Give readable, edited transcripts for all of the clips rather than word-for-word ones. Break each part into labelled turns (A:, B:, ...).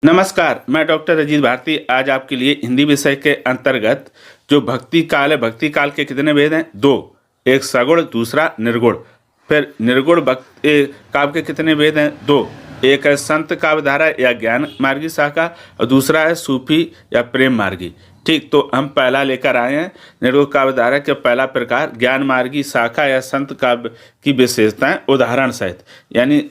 A: नमस्कार, मैं डॉक्टर अजीत भारती आज आपके लिए हिंदी विषय के अंतर्गत जो भक्ति काल है, भक्ति काल के कितने भेद हैं? दो। एक सगुण, दूसरा निर्गुण। फिर निर्गुण भक्ति काव्य के कितने भेद हैं? दो। एक है संत काव्यधारा या ज्ञान मार्गी शाखा और दूसरा है सूफी या प्रेम मार्गी। ठीक, तो हम पहला लेकर आए हैं निर्गुण काव्यधारा के पहला प्रकार ज्ञान मार्गी शाखा या संत काव्य की विशेषताएं उदाहरण सहित, यानी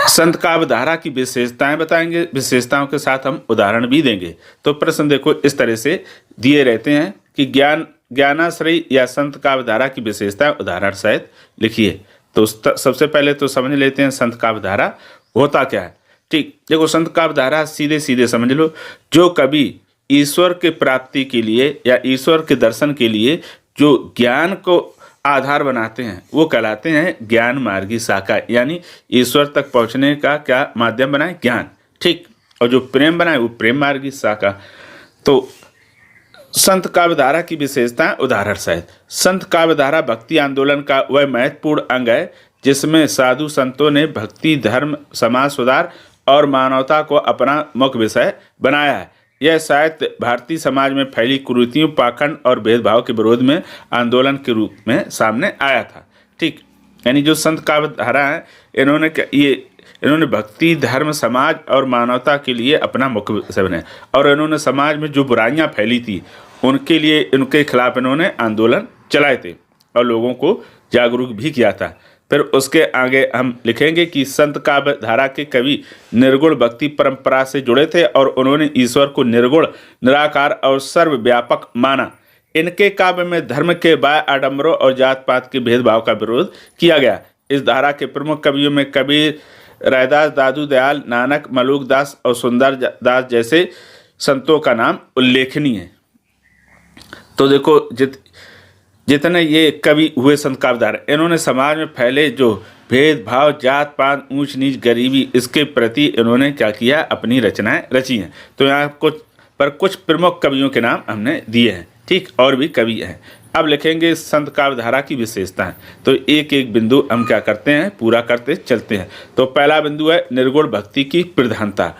A: संत काव्यधारा की विशेषताएं बताएंगे, विशेषताओं के साथ हम उदाहरण भी देंगे। तो प्रश्न देखो इस तरह से दिए रहते हैं कि ज्ञानाश्रयी या संत काव्यधारा की विशेषताएं उदाहरण सहित लिखिए। तो सबसे पहले तो समझ लेते हैं संत काव्यधारा होता क्या है। ठीक, देखो संत काव्यधारा सीधे सीधे समझ लो, जो कवि ईश्वर के प्राप्ति के लिए या ईश्वर के दर्शन के लिए जो ज्ञान को आधार बनाते हैं वो कहलाते हैं ज्ञान मार्गी शाखा, यानी ईश्वर तक पहुंचने का क्या माध्यम बनाए? ज्ञान। ठीक, और जो प्रेम बनाए वो प्रेम मार्गी शाखा। तो संत काव्यधारा की विशेषताएं उदाहरण सहित। संत काव्यधारा भक्ति आंदोलन का वह महत्वपूर्ण अंग है जिसमें साधु संतों ने भक्ति, धर्म, समाज सुधार और मानवता को अपना मुख्य विषय बनाया है। यह साहित्य भारतीय समाज में फैली कुरीतियों, पाखंड और भेदभाव के विरोध में आंदोलन के रूप में सामने आया था। ठीक, यानी जो संत काव्यधारा है इन्होंने भक्ति, धर्म, समाज और मानवता के लिए अपना मुख्य विषय बनाया और इन्होंने समाज में जो बुराइयां फैली थी उनके लिए, उनके खिलाफ इन्होंने आंदोलन चलाए थे और लोगों को जागरूक भी किया था। फिर उसके आगे हम लिखेंगे कि संत काव्यधारा के कवि निर्गुण भक्ति परंपरा से जुड़े थे और उन्होंने ईश्वर को निर्गुण, निराकार और सर्वव्यापक माना। इनके काव्य में धर्म के बाह्य आडंबरों और जात पात के भेदभाव का विरोध किया गया। इस धारा के प्रमुख कवियों में कबीर, रैदास, दादू दयाल, नानक, मलूक दास और सुंदर दास जैसे संतों का नाम उल्लेखनीय है। तो देखो जितने ये कवि हुए संत काव्यधारा, इन्होंने समाज में फैले जो भेदभाव, जात पात, ऊंच नीच, गरीबी, इसके प्रति इन्होंने क्या किया? अपनी रचनाएं रची हैं। तो यहाँ कुछ प्रमुख कवियों के नाम हमने दिए हैं। ठीक, और भी कवि हैं। अब लिखेंगे संत काव्यधारा की विशेषताएं। तो एक एक बिंदु हम क्या करते हैं, पूरा करते चलते हैं। तो पहला बिंदु है निर्गुण भक्ति की प्रधानता।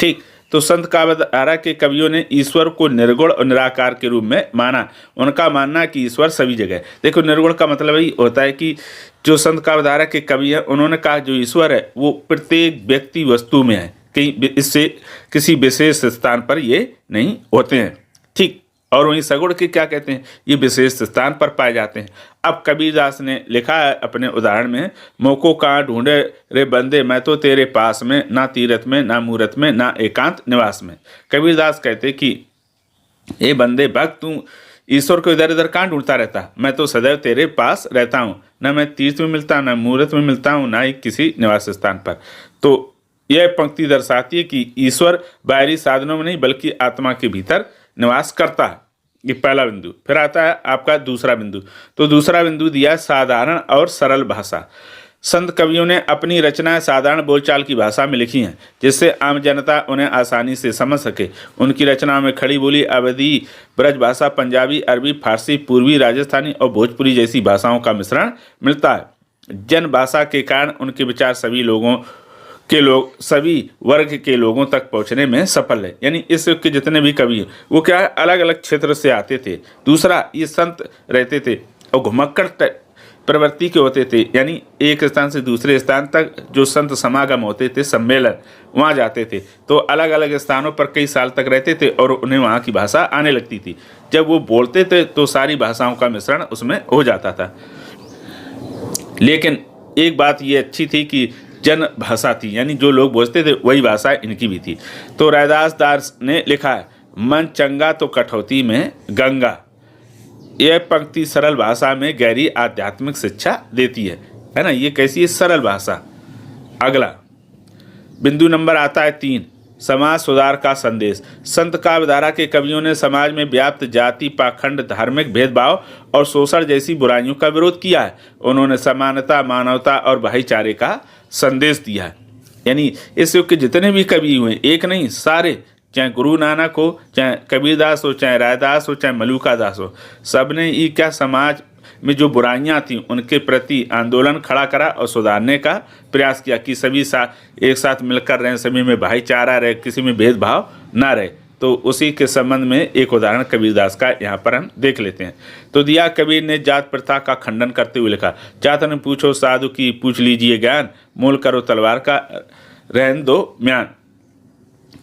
A: ठीक, तो संत काव्यधारा के कवियों ने ईश्वर को निर्गुण और निराकार के रूप में माना। उनका मानना है कि ईश्वर सभी जगह। देखो निर्गुण का मतलब यही होता है कि जो संत काव्यधारा के कवि हैं उन्होंने कहा जो ईश्वर है वो प्रत्येक व्यक्ति वस्तु में है, कहीं इससे किसी विशेष स्थान पर ये नहीं होते हैं। ठीक, और वहीं सगुण के क्या कहते हैं? ये विशेष स्थान पर पाए जाते हैं। अब कबीरदास ने लिखा है अपने उदाहरण में, मोको कहाँ ढूंढे रे बंदे, मैं तो तेरे पास में, ना तीरथ में, ना मूरत में, ना एकांत निवास में। कबीरदास कहते कि ए बंदे भक्त, तू ईश्वर को इधर इधर कहाँ ढूंढता रहता? मैं तो सदैव तेरे पास रहता हूँ, न मैं तीर्थ में मिलता, न मूरत में मिलता हूँ, ना ही किसी निवास स्थान पर। तो यह पंक्ति दर्शाती है कि ईश्वर बाहरी साधनों में नहीं बल्कि आत्मा के भीतर निवास करता है। ये पहला बिंदु। फिर आता है आपका दूसरा बिंदु। तो दूसरा बिंदु दिया साधारण और सरल भाषा। संत कवियों ने अपनी रचनाएं साधारण बोलचाल की भाषा में लिखी हैं जिससे आम जनता उन्हें आसानी से समझ सके। उनकी रचनाओं में खड़ी बोली, अवधी, ब्रज भाषा, पंजाबी, अरबी, फारसी, पूर्वी राजस्थानी और भोजपुरी जैसी भाषाओं का मिश्रण मिलता है। जन भाषा के कारण उनके विचार सभी वर्ग के लोगों तक पहुंचने में सफल है। यानी इस युग के जितने भी कवि हैं वो क्या है, अलग अलग क्षेत्र से आते थे। दूसरा, ये संत रहते थे और घुमक्कड़ प्रवृत्ति के होते थे, यानी एक स्थान से दूसरे स्थान तक जो संत समागम होते थे, सम्मेलन, वहाँ जाते थे। तो अलग अलग स्थानों पर कई साल तक रहते थे और उन्हें वहाँ की भाषा आने लगती थी। जब वो बोलते थे तो सारी भाषाओं का मिश्रण उसमें हो जाता था। लेकिन एक बात ये अच्छी थी कि जन भाषा थी, यानी जो लोग बोलते थे वही भाषा इनकी भी थी। तो रैदास दास ने लिखा है, मन चंगा तो कठौती में गंगा। यह पंक्ति सरल भाषा में गहरी आध्यात्मिक शिक्षा देती है ना। ये कैसी है? सरल भाषा। अगला बिंदु नंबर आता है 3, समाज सुधार का संदेश। संत काव्यधारा के कवियों ने समाज में व्याप्त जाति, पाखंड, धार्मिक भेदभाव और शोषण जैसी बुराइयों का विरोध किया है। उन्होंने समानता, मानवता और भाईचारे का संदेश दिया है। यानी इस युग के जितने भी कवि हुए, एक नहीं सारे, चाहे गुरु नानक हो, चाहे कबीरदास हो, चाहे रायदास हो, चाहे मलूका दास हो, सब ने ये क्या समाज में जो बुराइयां थीं उनके प्रति आंदोलन खड़ा करा और सुधारने का प्रयास किया कि सभी एक साथ मिलकर रहें, सभी में भाईचारा रहे, किसी में भेदभाव ना रहे। तो उसी के संबंध में एक उदाहरण कबीरदास का यहाँ पर हम देख लेते हैं। तो दिया कबीर ने जात प्रथा का खंडन करते हुए लिखा, जात न पूछो साधु की पूछ लीजिए ज्ञान, मोल करो तलवार का रहन दो म्यान।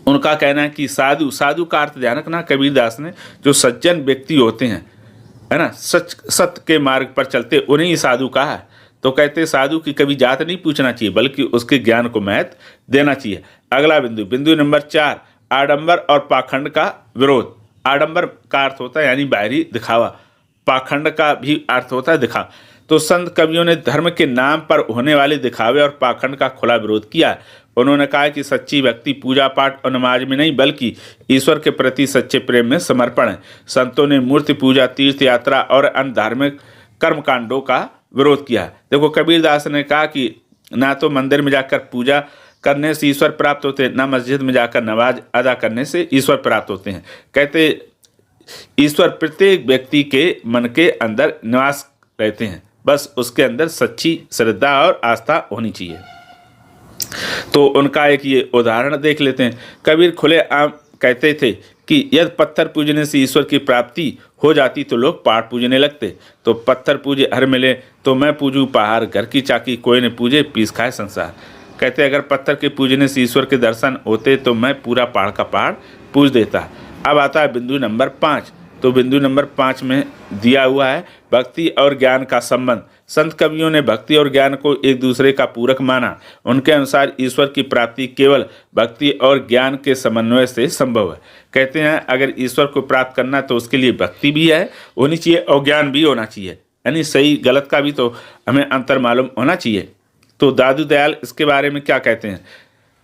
A: उनका कहना है कि साधु का अर्थ ध्यान रखना कबीरदास ने, जो सज्जन व्यक्ति होते हैं, है ना, सत्य के मार्ग पर चलते, उन्हें ही साधु कहा है। तो कहते साधु की कभी जात नहीं पूछना चाहिए, बल्कि उसके ज्ञान को महत्व देना चाहिए। अगला बिंदु नंबर 4, आडंबर और पाखंड का विरोध। आडंबर का अर्थ होता है यानी बाहरी दिखावा, पाखंड का भी अर्थ होता है दिखा। तो संत कवियों ने धर्म के नाम पर होने वाले दिखावे और पाखंड का खुला विरोध किया। उन्होंने कहा कि सच्ची भक्ति पूजा पाठ और नमाज में नहीं, बल्कि ईश्वर के प्रति सच्चे प्रेम में समर्पण है। संतों ने मूर्ति पूजा, तीर्थ यात्रा और अन्य धार्मिक कर्मकांडों का विरोध किया। देखो कबीरदास ने कहा कि ना तो मंदिर में जाकर पूजा करने से ईश्वर प्राप्त होते हैं, ना मस्जिद में जाकर नमाज अदा करने से ईश्वर प्राप्त होते हैं। कहते ईश्वर प्रत्येक व्यक्ति के मन के अंदर निवास रहते हैं, बस उसके अंदर सच्ची श्रद्धा और आस्था होनी चाहिए। तो उनका एक ये उदाहरण देख लेते हैं। कबीर खुले आम कहते थे कि यदि पत्थर पूजने से ईश्वर की प्राप्ति हो जाती तो लोग पहाड़ पूजने लगते। तो पत्थर पूजे हर मिले तो मैं पूजूं पहाड़, घर की चाकी कोई न पूजे पीस खाए संसार। कहते अगर पत्थर के पूजने से ईश्वर के दर्शन होते तो मैं पूरा पहाड़ का पहाड़ पूज देता। अब आता है बिंदु नंबर 5। तो बिंदु नंबर 5 में दिया हुआ है भक्ति और ज्ञान का संबंध। संत कवियों ने भक्ति और ज्ञान को एक दूसरे का पूरक माना। उनके अनुसार ईश्वर की प्राप्ति केवल भक्ति और ज्ञान के समन्वय से संभव है। कहते हैं अगर ईश्वर को प्राप्त करना तो उसके लिए भक्ति भी है होनी चाहिए और ज्ञान भी होना चाहिए, यानी सही गलत का भी तो हमें अंतर मालूम होना चाहिए। तो दादू दयाल इसके बारे में क्या कहते हैं,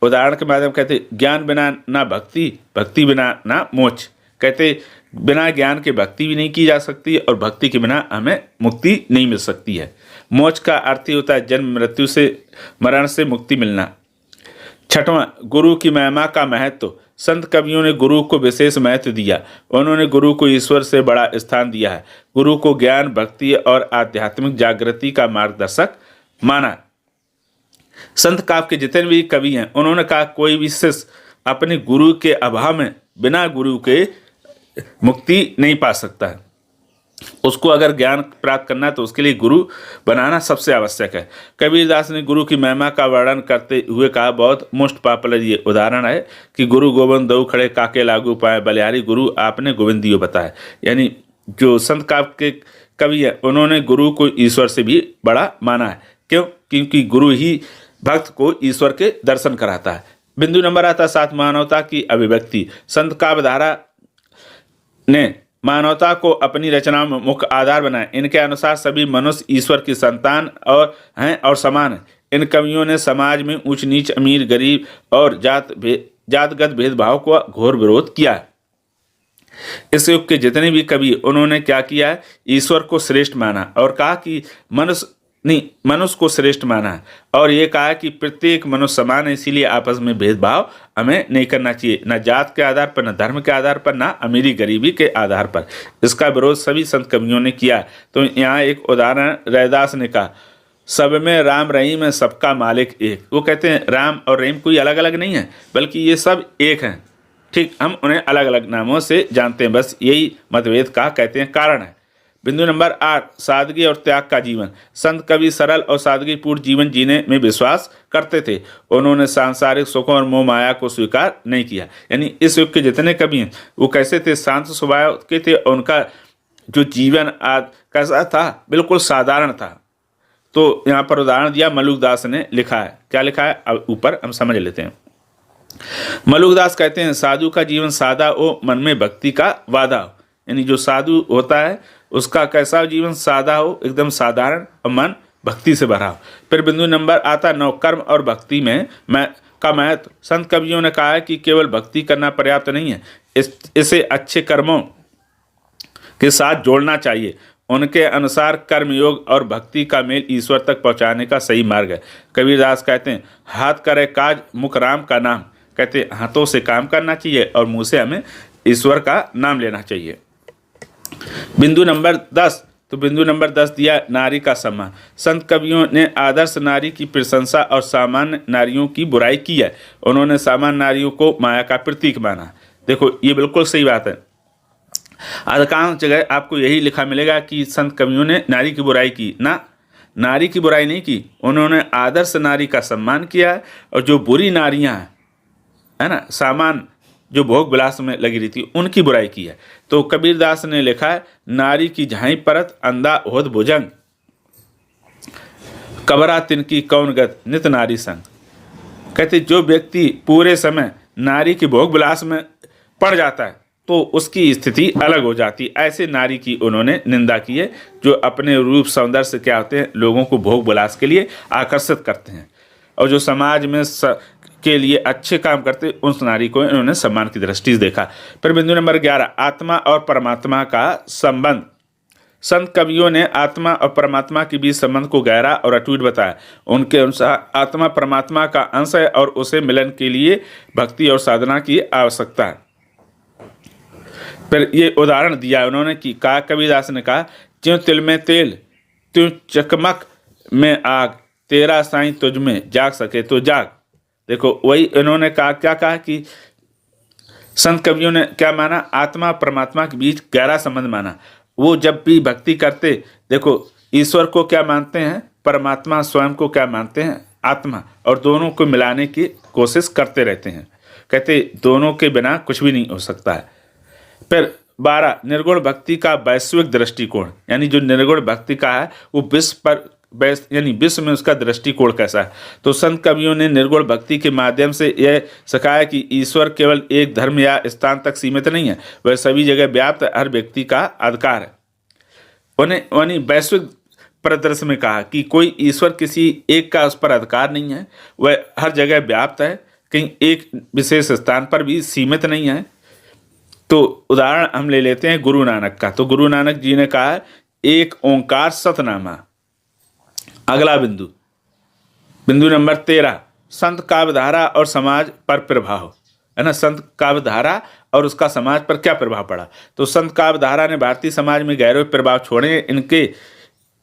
A: उदाहरण के माध्यम कहते हैं ज्ञान बिना ना भक्ति, भक्ति बिना ना मोक्ष। कहते बिना ज्ञान के भक्ति भी नहीं की जा सकती और भक्ति के बिना हमें मुक्ति नहीं मिल सकती है। मोक्ष का अर्थ ही होता है जन्म मृत्यु से, मरण से मुक्ति मिलना। 6वां, गुरु की महिमा का महत्व। संत कवियों ने गुरु को विशेष महत्व दिया। उन्होंने गुरु को ईश्वर से बड़ा स्थान दिया है। गुरु को ज्ञान, भक्ति और आध्यात्मिक जागृति का मार्गदर्शक माना। संत काव्य के जितने भी कवि हैं उन्होंने कहा कोई भी शिष्य अपने गुरु के अभाव में बिना गुरु के मुक्ति नहीं पा सकता है। उसको अगर ज्ञान प्राप्त करना है तो उसके लिए गुरु बनाना सबसे आवश्यक है। कबीरदास ने गुरु की महिमा का वर्णन करते हुए कहा, बहुत मोस्ट पॉपुलर ये उदाहरण है कि गुरु गोविंद दऊ खड़े काके लागू पाए, बलिहारी गुरु आपने गोविंद दियो बताया। यानी जो संत काव्य के कवि है उन्होंने गुरु को ईश्वर से भी बड़ा माना है। क्यों? क्योंकि गुरु ही भक्त को ईश्वर के दर्शन कराता है। बिंदु नंबर आता 7, मानवता की अभिव्यक्ति। संत काव्यधारा ने मानवता को अपनी रचना में मुख्य आधार बनाया। इनके अनुसार सभी मनुष्य ईश्वर की संतान और हैं और समान हैं। इन कवियों ने समाज में ऊंच नीच, अमीर गरीब और जातगत भेदभाव का घोर विरोध किया। इस युग के जितने भी कवि उन्होंने क्या किया है, ईश्वर को श्रेष्ठ माना और कहा कि मनुष्य को श्रेष्ठ माना है और ये कहा कि प्रत्येक मनुष्य समान है, इसीलिए आपस में भेदभाव हमें नहीं करना चाहिए, न जात के आधार पर, न धर्म के आधार पर, न अमीरी गरीबी के आधार पर। इसका विरोध सभी संत कवियों ने किया। तो यहाँ एक उदाहरण रैदास ने कहा, सब में राम रहीम है, सबका मालिक एक। वो कहते हैं राम और रहीम कोई अलग अलग नहीं है, बल्कि ये सब एक हैं। ठीक, हम उन्हें अलग अलग नामों से जानते हैं, बस यही मतभेद का कहते हैं कारण है। बिंदु नंबर 8, सादगी और त्याग का जीवन। संत कवि सरल और सादगीपूर्ण जीवन जीने में विश्वास करते थे। उन्होंने सांसारिक सुखों और मोह माया को स्वीकार नहीं किया। यानी इस युग के जितने कवि हैं वो कैसे थे, शांत स्वभाव के थे और उनका जो जीवन कैसा था, बिल्कुल साधारण था। तो यहाँ पर उदाहरण दिया मलुकदास ने लिखा है। क्या लिखा है अब ऊपर हम समझ लेते हैं। मलुकदास कहते हैं साधु का जीवन सादा हो, मन में भक्ति का वादा हो। यानी जो साधु होता है उसका कैसा जीवन सादा हो, एकदम साधारण और मन भक्ति से भरा हो। फिर बिंदु नंबर आता 9, कर्म और भक्ति में का महत्व। संत कवियों ने कहा है कि केवल भक्ति करना पर्याप्त नहीं है, इसे अच्छे कर्मों के साथ जोड़ना चाहिए। उनके अनुसार कर्मयोग और भक्ति का मेल ईश्वर तक पहुंचाने का सही मार्ग है। कबीरदास कहते हैं हाथ करे काज, मुख राम का नाम। कहते हैं हाथों से काम करना चाहिए और मुंह से हमें ईश्वर का नाम लेना चाहिए। बिंदु नंबर 10, तो बिंदु नंबर 10 दिया नारी का सम्मान। संत कवियों ने आदर्श नारी की प्रशंसा और सामान्य नारियों की बुराई की है। उन्होंने सामान्य नारियों को माया का प्रतीक माना। देखो ये बिल्कुल सही बात है। अधिकांश जगह आपको यही लिखा मिलेगा कि संत कवियों ने नारी की बुराई की ना, नारी की बुराई नहीं की, उन्होंने आदर्श नारी का सम्मान किया है। और जो बुरी नारियां हैं, है ना, सामान जो भोग विलास में लगी रहती उनकी बुराई की है। तो कबीरदास ने लिखा है, नारी की झाई परत अंधा होत भुजंग, कबरा तिनकी कौन गत नित नारी संग। कहते जो व्यक्ति पूरे समय नारी के भोग विलास में पड़ जाता है तो उसकी स्थिति अलग हो जाती। ऐसे नारी की उन्होंने निंदा की है जो अपने रूप सौंदर्य से क्या होते हैं, लोगों को भोग विलास के लिए आकर्षित करते हैं और जो समाज में के लिए अच्छे काम करते, उस नारी को इन्होंने सम्मान की दृष्टि से देखा। फिर बिंदु नंबर 11 आत्मा और परमात्मा का संबंध। संत कवियों ने आत्मा और परमात्मा के बीच संबंध को गहरा और अटूट बताया। उनके अनुसार आत्मा परमात्मा का अंश है और उसे मिलन के लिए भक्ति और साधना की आवश्यकता है। फिर ये उदाहरण दिया उन्होंने कि कहा, कबीरदास ने कहा, त्यों तिल में तेल त्यों चकमक में आग, तेरा साईं तुझ में जाग सके तो जाग। देखो वही इन्होंने कहा, क्या कहा कि संत कवियों ने क्या माना, आत्मा परमात्मा के बीच गहरा संबंध माना। वो जब भी भक्ति करते, देखो ईश्वर को क्या मानते हैं, परमात्मा स्वयं को क्या मानते हैं, आत्मा, और दोनों को मिलाने की कोशिश करते रहते हैं। कहते दोनों के बिना कुछ भी नहीं हो सकता है। फिर 12 निर्गुण भक्ति का वैश्विक दृष्टिकोण, यानी जो निर्गुण भक्ति का है वो यानी विश्व में उसका दृष्टिकोण कैसा है। तो संत कवियों ने निर्गुण भक्ति के माध्यम से यह सिखाया कि ईश्वर केवल एक धर्म या स्थान तक सीमित नहीं है, वह सभी जगह व्याप्त हर व्यक्ति का अधिकार है। उन्हें वैश्विक परिदृश्य में कहा कि कोई ईश्वर किसी एक का उस पर अधिकार नहीं है, वह हर जगह व्याप्त है, कहीं एक विशेष स्थान पर भी सीमित नहीं है। तो उदाहरण हम ले लेते हैं गुरु नानक का। तो गुरु नानक जी ने कहा, एक ओंकार सतनामा। अगला बिंदु नंबर 13 संत काव्यधारा और समाज पर प्रभाव, है ना। संत काव्यधारा और उसका समाज पर क्या प्रभाव पड़ा। तो संत काव्यधारा ने भारतीय समाज में गहरे प्रभाव छोड़े।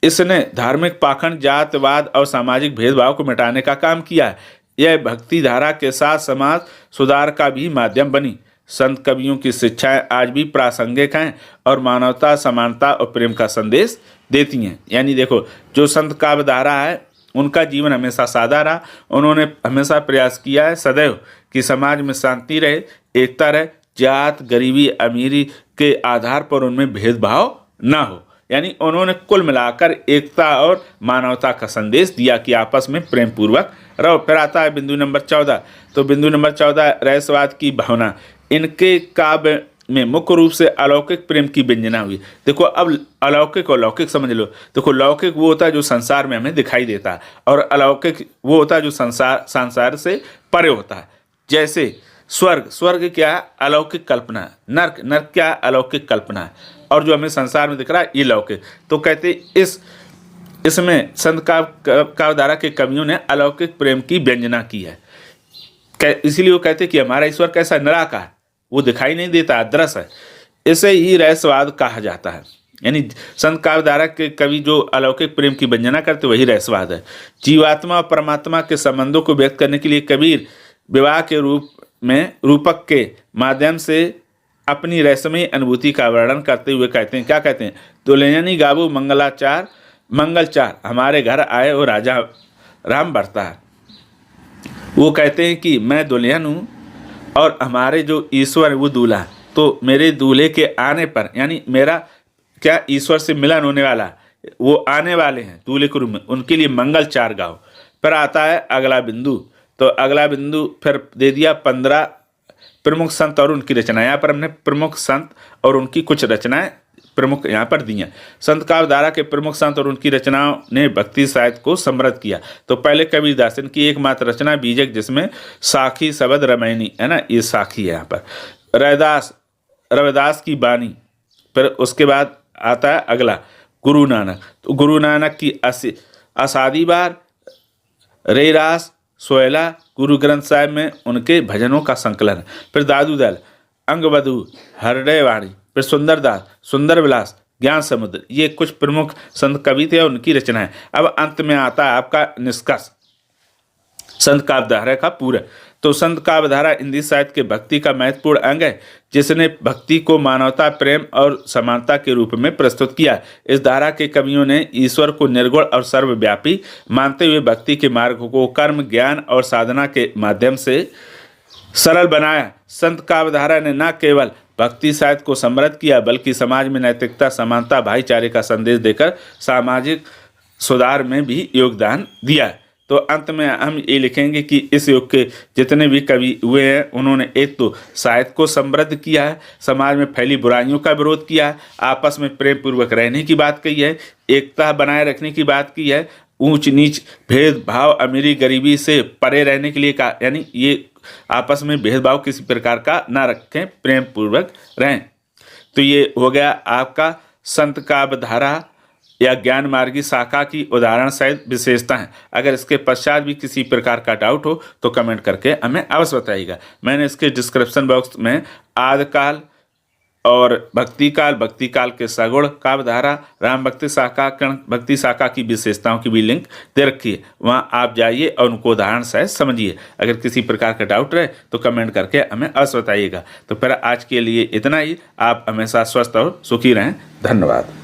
A: इसने धार्मिक पाखंड, जातवाद और सामाजिक भेदभाव को मिटाने का काम किया है। यह भक्ति धारा के साथ समाज सुधार का भी माध्यम बनी। संत कवियों की शिक्षाएं आज भी प्रासंगिक हैं और मानवता, समानता और प्रेम का संदेश देती हैं। यानी देखो जो संत काव्यधारा है उनका जीवन हमेशा सादा रहा। उन्होंने हमेशा प्रयास किया है सदैव कि समाज में शांति रहे, एकता रहे, जात, गरीबी, अमीरी के आधार पर उनमें भेदभाव ना हो। यानी उन्होंने कुल मिलाकर एकता और मानवता का संदेश दिया कि आपस में प्रेम पूर्वक रहो। फिर आता है बिंदु नंबर 14। तो बिंदु नंबर 14 रहस्यवाद की भावना। इनके काव्य में मुख्य रूप से अलौकिक प्रेम की व्यंजना हुई। देखो अब अलौकिक और लौकिक समझ लो। देखो लौकिक वो होता है जो संसार में हमें दिखाई देता है और अलौकिक वो होता है जो संसार से परे होता है। जैसे स्वर्ग क्या है, अलौकिक कल्पना है। नर्क क्या है, अलौकिक कल्पना है। और जो हमें संसार में दिख रहा है ये लौकिक। तो कहते इसमें संत काव्यधारा के कवियों ने अलौकिक प्रेम की व्यंजना की है। इसीलिए वो कहते कि हमारा ईश्वर कैसा, निराकार, वो दिखाई नहीं देता, अदृश्य है। इसे ही रहस्यवाद कहा जाता है। यानी संत काव्यधारा के कवि जो अलौकिक प्रेम की वंदना करते वही रहस्यवाद है। जीवात्मा और परमात्मा के संबंधों को व्यक्त करने के लिए कबीर विवाह के रूपक के माध्यम से अपनी रहस्यमयी अनुभूति का वर्णन करते हुए कहते हैं, क्या कहते हैं, दुल्हनी गाबू मंगलचार हमारे घर आए और राजा राम बरता है। वो कहते हैं कि मैं दुल्हन हूँ और हमारे जो ईश्वर है वो दूल्हा है। तो मेरे दूल्हे के आने पर, यानी मेरा क्या ईश्वर से मिलन होने वाला, वो आने वाले हैं दूल्हे के रूप में, उनके लिए मंगलचार गाओ। फिर आता है अगला बिंदु। तो अगला बिंदु फिर दे दिया 15 प्रमुख संत और उनकी रचनाएं। यहाँ पर हमने प्रमुख संत और उनकी कुछ रचनाएं प्रमुख यहाँ पर दी हैं। संत काव्यधारा के प्रमुख संत और उनकी रचनाओं ने भक्ति साहित्य को समृद्ध किया। तो पहले कबीरदास की एकमात्र रचना बीजक, जिसमें साखी शब्द रामायणी, है ना, ये साखी है यहाँ पर। रविदास की बानी। फिर उसके बाद आता है अगला गुरु नानक। तो गुरु नानक की असादी बार, रेरास, सोयला गुरु ग्रंथ साहिब में उनके भजनों का संकलन। फिर दादू दल, अंगवधु, हृदयवाणी, फिर सुंदरदास, सुंदर विलास, ज्ञान समुद्र, ये कुछ प्रमुख संत कवि थे और उनकी रचनाएं। अब अंत में आता है आपका निष्कर्ष संत काव्यधारा का पूरा। तो संत काव्यधारा हिंदी साहित्य के भक्ति का महत्वपूर्ण अंग है, जिसने भक्ति को मानवता, प्रेम और समानता के रूप में प्रस्तुत किया। इस धारा के कवियों ने ईश्वर को निर्गुण और सर्वव्यापी मानते हुए भक्ति के मार्ग को कर्म, ज्ञान और साधना के माध्यम से सरल बनाया। संत काव्यधारा ने न केवल भक्ति साहित्य को समृद्ध किया, बल्कि समाज में नैतिकता, समानता, भाईचारे का संदेश देकर सामाजिक सुधार में भी योगदान दिया। तो अंत में हम ये लिखेंगे कि इस युग के जितने भी कवि हुए हैं, उन्होंने एक तो साहित्य को समृद्ध किया है, समाज में फैली बुराइयों का विरोध किया है, आपस में प्रेम पूर्वक रहने की बात कही है, एकता बनाए रखने की बात की है, ऊंच नीच, भेदभाव, अमीरी गरीबी से परे रहने के लिए कहा, यानी ये आपस में भेदभाव किसी प्रकार का ना रखें, प्रेम पूर्वक रहें। तो ये हो गया आपका संत काव्यधारा या ज्ञान मार्गी शाखा की उदाहरण सहित विशेषताएं। अगर इसके पश्चात भी किसी प्रकार का डाउट हो तो कमेंट करके हमें अवश्य बताइएगा। मैंने इसके डिस्क्रिप्शन बॉक्स में आदिकाल और भक्ति काल के सगुण काव्यधारा, राम भक्ति शाखा, कर्ण भक्ति शाखा की विशेषताओं की भी लिंक दे रखी है, वहाँ आप जाइए और उनको उदाहरण सहित समझिए। अगर किसी प्रकार का डाउट रहे तो कमेंट करके हमें अवश्य बताइएगा। तो फिर आज के लिए इतना ही। आप हमेशा स्वस्थ और सुखी रहें। धन्यवाद।